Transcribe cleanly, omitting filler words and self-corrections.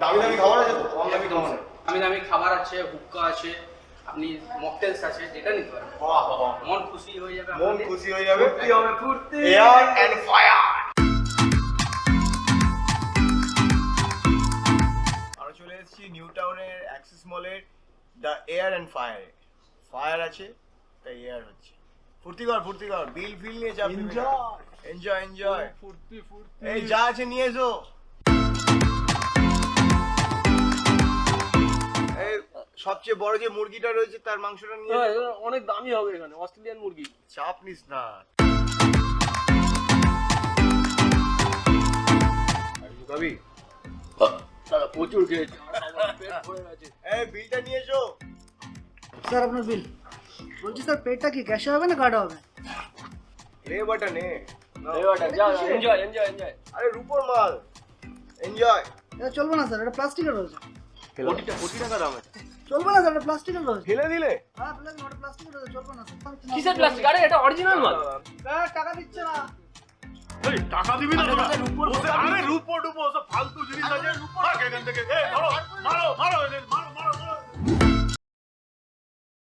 দামি দামি খাবার আছে তো? কম দামি খাবার নেই। দামি দামি খাবার আছে, হুক্কা আছে, আপনি মকটেলস আছে, যেটা নিতে পারেন। বাহ বাহ, মন খুশি হয়ে যাবে, মন আপনাদের। খুশি হয়ে যাবে। ফুর্তি হবে, ফুর্তি। Air and fire. আমরা চলে এসেছি নিউ টাউনের অ্যাক্সিস মলের the air and fire. Fire আছে তাই এয়ার হচ্ছে। ফুর্তি কর, বিল ফিল নিয়ে চাপ দিবি না। এনজয় এনজয়, ফুর্তি ফুর্তি। এই যা আছে নিয়ে এসো। এই সবচেয়ে বড় যে মুরগিটা রয়েছে তার মাংসটা নিয়ে এসো। অনেক দামি হবে এখানে, অস্ট্রেলিয়ান মুরগি। চাপ নিস না। আর কিছু খাবি? প্রচুর খেয়েছে, পেট ভরে গেছে। এই বিলটা নিয়ে এসো। স্যার আপনার বিল। বলছি স্যার পেটটা কি ক্যাশে হবে না কার্ডে হবে? লে বাটা নে। Enjoy enjoy enjoy. আরে রূপোর মাল, এনজয়। এটা চলবে না স্যার, এটা প্লাস্টিকের রয়েছে। কোটি টাকা দাম আছে। চলবে না স্যার, এটা প্লাস্টিকের রয়েছে। ফেলে দিলে? হ্যাঁ ওটা প্লাস্টিকের রয়েছে, চলবে না স্যার। কিসের প্লাস্টিক? আরে এটা অরিজিনাল মাল। স্যার টাকা দিচ্ছে না। এই টাকা দিবি না তোরা? আরে রূপো ডুপো সব ফালতু জিনিস আছে। ভাগ এখান থেকে। এই ধরো, মারো মারো এদের, মারো।